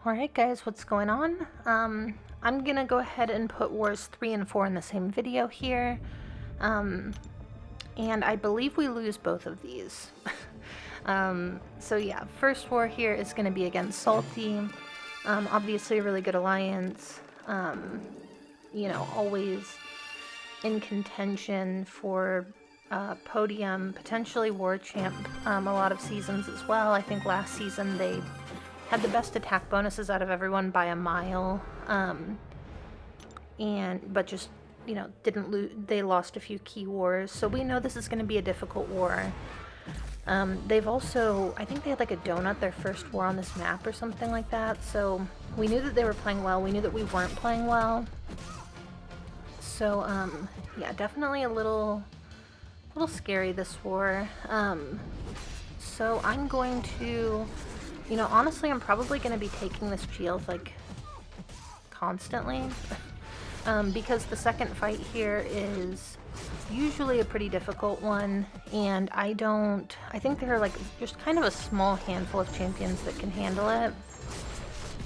Alright guys, what's going on? I'm gonna go ahead and put Wars 3 and 4 in the same video here. And I believe we lose both of these. So yeah, first war here is gonna be against Salty. Obviously a really good alliance. You know, always in contention for podium, potentially war champ a lot of seasons as well. I think last season they had the best attack bonuses out of everyone by a mile, but just, you know, didn't lose. They lost a few key wars, so we know this is going to be a difficult war. They've also, I think they had like a donut their first war on this map or something like that, so we knew that they were playing well. We knew that we weren't playing well. So yeah, definitely a little scary, this war. So I'm going to, you know, honestly, I'm probably going to be taking this shield, like, constantly. Because the second fight here is usually a pretty difficult one, and I think there are, like, just kind of a small handful of champions that can handle it.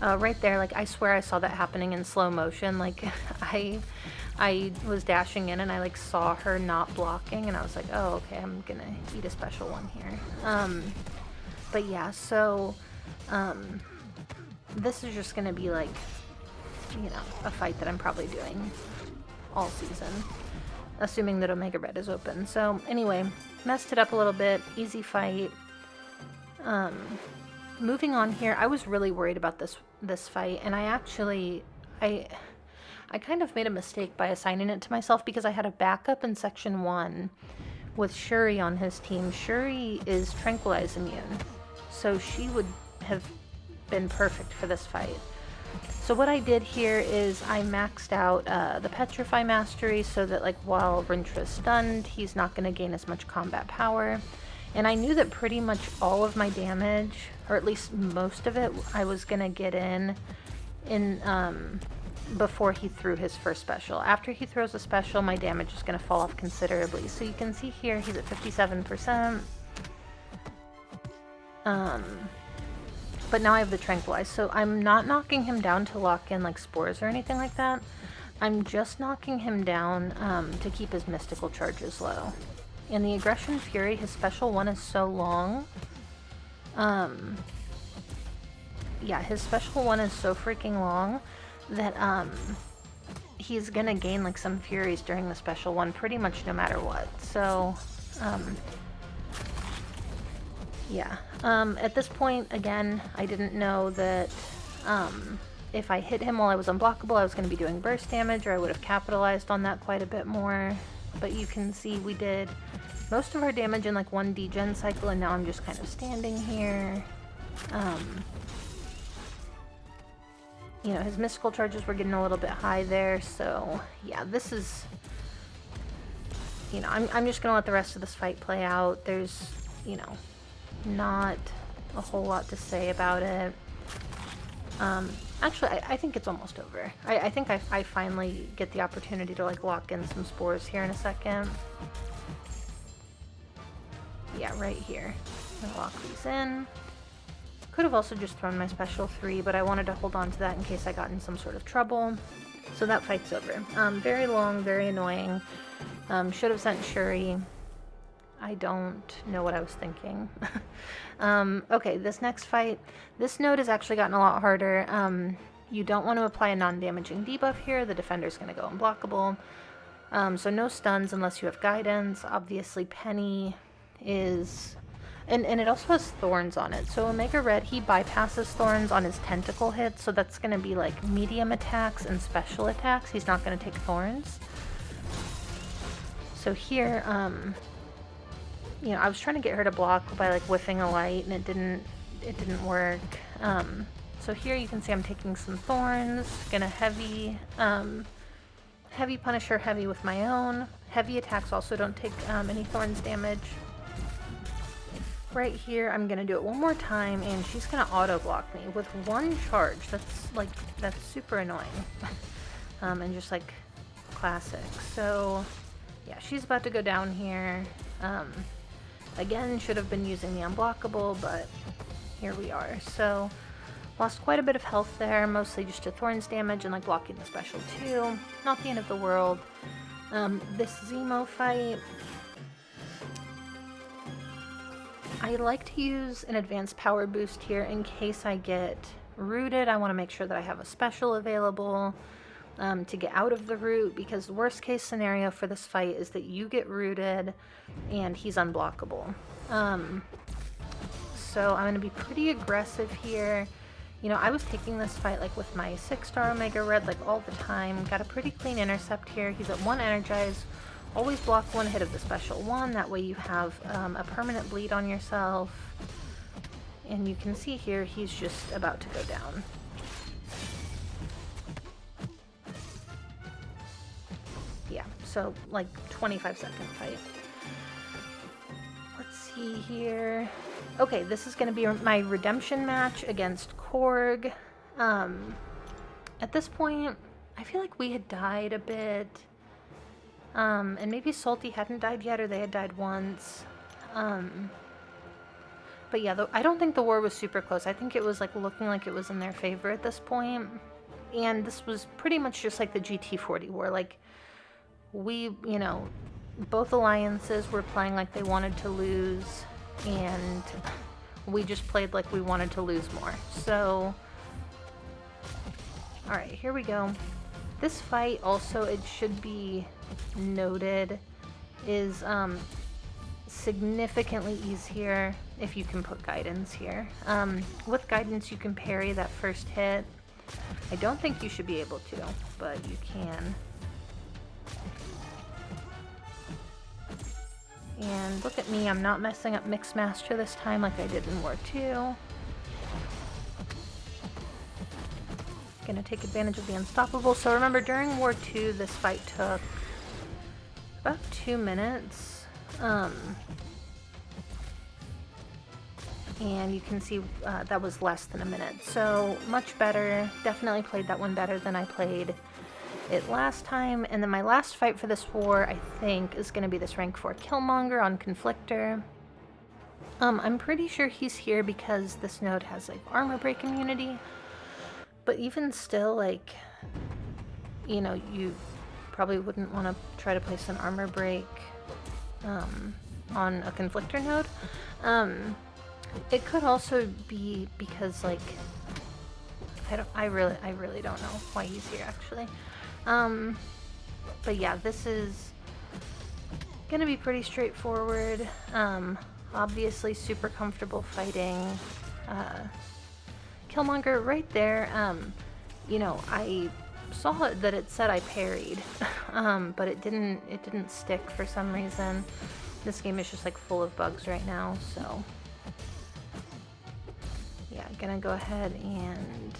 Right there, like, I swear I saw that happening in slow motion. Like, I was dashing in and I, like, saw her not blocking, and I was like, oh, okay, I'm gonna eat a special one here. But yeah, so this is just gonna be like, you know, a fight that I'm probably doing all season, assuming that Omega Red is open. So anyway, messed it up a little bit. Easy fight. Moving on here, I was really worried about this fight, and I kind of made a mistake by assigning it to myself because I had a backup in section 1 with Shuri on his team. Shuri is Tranquilize immune, so she would have been perfect for this fight. So what I did here is I maxed out the Petrify Mastery so that, like, while Rintra is stunned, he's not going to gain as much combat power. And I knew that pretty much all of my damage, or at least most of it, I was going to get in before he threw his first special. After he throws a special, my damage is going to fall off considerably. So you can see here he's at 57%. But now I have the Tranquilize, so I'm not knocking him down to lock in like spores or anything like that. I'm just knocking him down to keep his mystical charges low. And the Aggression Fury, his special 1 is so long. Yeah, his special 1 is so freaking long that he's gonna gain like some furies during the special 1 pretty much no matter what. So yeah, at this point, again, I didn't know that if I hit him while I was unblockable, I was going to be doing burst damage, or I would have capitalized on that quite a bit more. But you can see we did most of our damage in like one degen cycle, and now I'm just kind of standing here. You know, his mystical charges were getting a little bit high there, so yeah, this is, you know, I'm just going to let the rest of this fight play out. There's, you know, not a whole lot to say about it. Actually, I think it's almost over. I think I finally get the opportunity to like lock in some spores here in a second. Yeah, right here. I'm gonna lock these in. Could have also just thrown my special 3, but I wanted to hold on to that in case I got in some sort of trouble. So that fight's over. Very long, very annoying. Should have sent Shuri. I don't know what I was thinking. Okay, this next fight, this node has actually gotten a lot harder. You don't want to apply a non-damaging debuff here. The defender's going to go unblockable. So no stuns unless you have guidance. Obviously, Penny is... And it also has thorns on it. So Omega Red, he bypasses thorns on his tentacle hits, so that's going to be like medium attacks and special attacks. He's not going to take thorns. So here, you know, I was trying to get her to block by like whiffing a light, and it didn't work. So here you can see I'm taking some thorns, gonna heavy punish her heavy with my own. Heavy attacks also don't take any thorns damage. Right here, I'm gonna do it one more time, and she's gonna auto block me with one charge. That's super annoying, and just like classic. So yeah, she's about to go down here. Again, should have been using the unblockable, but here we are. So Lost quite a bit of health there, mostly just to Thorns damage and like blocking the special too. Not the end of the world. This Zemo fight, I like to use an advanced power boost here in case I get rooted. I want to make sure that I have a special available to get out of the root, because the worst case scenario for this fight is that you get rooted and he's unblockable. So I'm going to be pretty aggressive here. You know, I was taking this fight like with my 6-star Omega Red like all the time. Got a pretty clean intercept here. He's at 1 energize. Always block 1 hit of the special 1. That way you have a permanent bleed on yourself. And you can see here he's just about to go down. Yeah, so like 25-second fight. Let's see here. Okay, this is going to be my redemption match against Korg. At this point, I feel like we had died a bit. And maybe Salty hadn't died yet, or they had died once. But yeah, I don't think the war was super close. I think it was like looking like it was in their favor at this point. And this was pretty much just like the GT40 war. Like, we, you know, both alliances were playing like they wanted to lose, and we just played like we wanted to lose more. So, alright, here we go. This fight also, it should be noted, is significantly easier if you can put guidance here. With guidance you can parry that first hit. I don't think you should be able to, but you can. And look at me, I'm not messing up Mix Master this time like I did in War 2. Gonna take advantage of the unstoppable. So remember, during War 2, this fight took about 2 minutes. And you can see that was less than a minute. So much better. Definitely played that one better than I played it last time. And then my last fight for this war, I think, is going to be this rank 4 Killmonger on Conflictor. I'm pretty sure he's here because this node has like armor break immunity. But even still, like, you know, you probably wouldn't want to try to place an armor break on a Conflictor node. It could also be because, like, I really don't know why he's here, actually. But yeah, this is gonna be pretty straightforward. Obviously super comfortable fighting Killmonger right there. You know, I saw that it said I parried, but it didn't stick for some reason. This game is just like full of bugs right now, so yeah, gonna go ahead and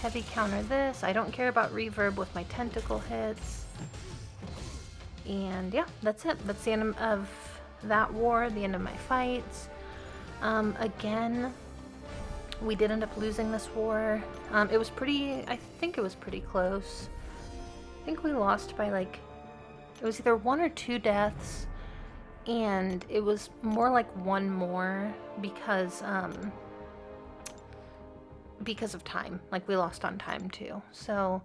heavy counter this. I don't care about reverb with my tentacle hits. And yeah, that's it. That's the end of that war, the end of my fights. Again, we did end up losing this war. It was I think it was pretty close. I think we lost by like, it was either 1 or 2 deaths, and it was more like 1 more because of time. Like, we lost on time too. So,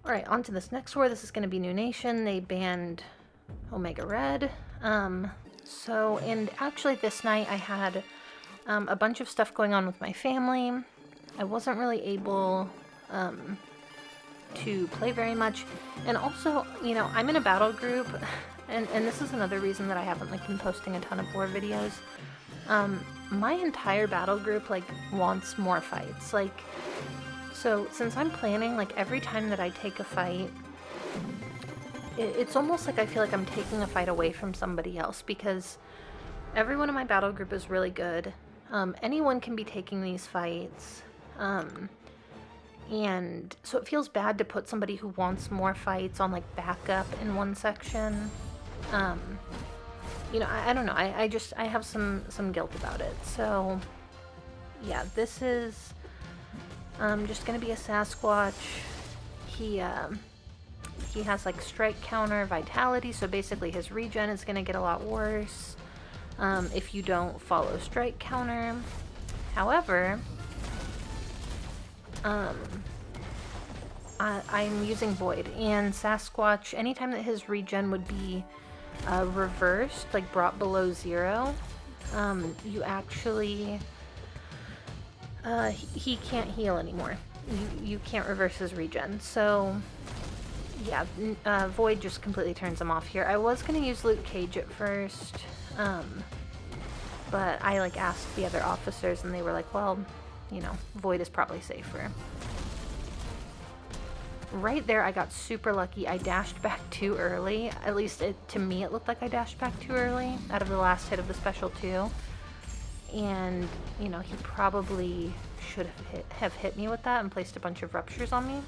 alright, on to this next war. This is going to be New Nation. They banned Omega Red. And actually this night I had a bunch of stuff going on with my family. I wasn't really able to play very much. And also, you know, I'm in a battle group, and this is another reason that I haven't like been posting a ton of war videos. My entire battle group like wants more fights. Like, so since I'm planning, like every time that I take a fight, it's almost like I feel like I'm taking a fight away from somebody else, because everyone in my battle group is really good. Anyone can be taking these fights. And so it feels bad to put somebody who wants more fights on like backup in one section. You know, I don't know. I have some guilt about it. So yeah, this is just gonna be a Sasquatch. He has like strike counter vitality, so basically his regen is gonna get a lot worse if you don't follow strike counter. However, I'm using Void, and Sasquatch, anytime that his regen would be reversed, like brought below 0, you actually, he can't heal anymore. You can't reverse his regen. So, yeah, Void just completely turns him off here. I was going to use Luke Cage at first, but I, like, asked the other officers, and they were like, well, you know, Void is probably safer. Right there, I got super lucky. I dashed back too early. At least to me, it looked like I dashed back too early out of the last hit of the special 2. And, you know, he probably should have hit me with that and placed a bunch of ruptures on me.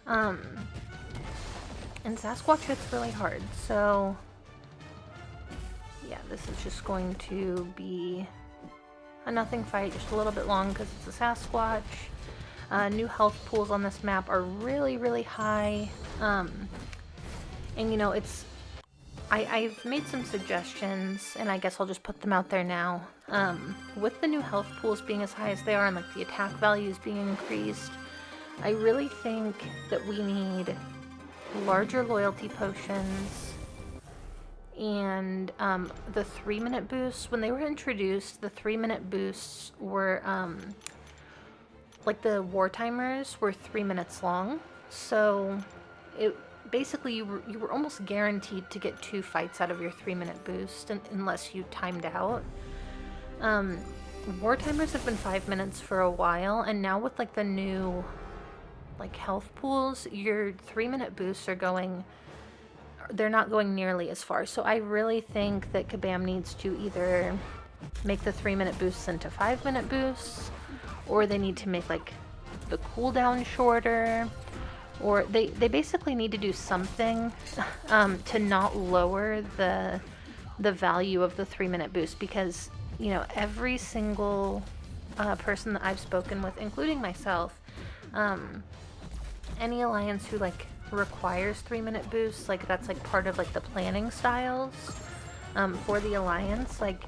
And Sasquatch hits really hard, so yeah, this is just going to be a nothing fight, just a little bit long because it's a Sasquatch. New health pools on this map are really, really high. And you know, I've made some suggestions, and I guess I'll just put them out there now. With the new health pools being as high as they are and like the attack values being increased, I really think that we need larger loyalty potions and the 3-minute boosts. When they were introduced, the 3-minute boosts were like the war timers were 3 minutes long, so it basically you were almost guaranteed to get 2 fights out of your 3-minute boost unless you timed out. War timers have been 5 minutes for a while, and now with like the new like health pools, your 3-minute boosts they're not going nearly as far. So I really think that Kabam needs to either make the 3-minute boosts into 5-minute boosts, or they need to make like the cooldown shorter, or they basically need to do something to not lower the value of the 3-minute boost, because you know, every single person that I've spoken with, including myself, any alliance who like requires 3-minute boosts, like that's like part of like the planning styles for the alliance, like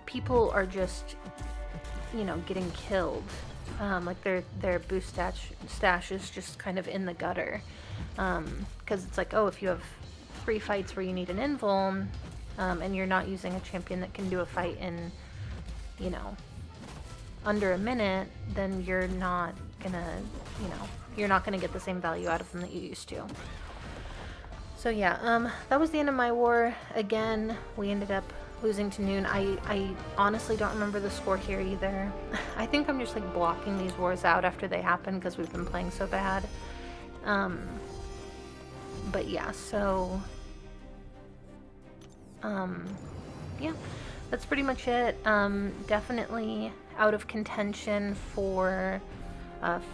people are just, you know, getting killed. Like their boost stash is just kind of in the gutter, because it's like, oh, if you have 3 fights where you need an invuln, and you're not using a champion that can do a fight in, you know, under a minute, then you're not gonna, you know, you're not gonna get the same value out of them that you used to. So yeah, that was the end of my war. Again, we ended up losing to Newn. I honestly don't remember the score here either. I think I'm just like blocking these wars out after they happen because we've been playing so bad. But yeah, so yeah, that's pretty much it. Definitely out of contention for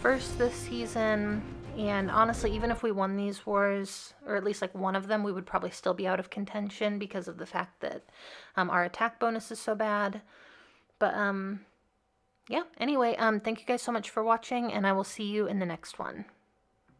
first this season, and honestly, even if we won these wars, or at least like one of them, we would probably still be out of contention because of the fact that our attack bonus is so bad. But yeah, anyway, thank you guys so much for watching, and I will see you in the next one.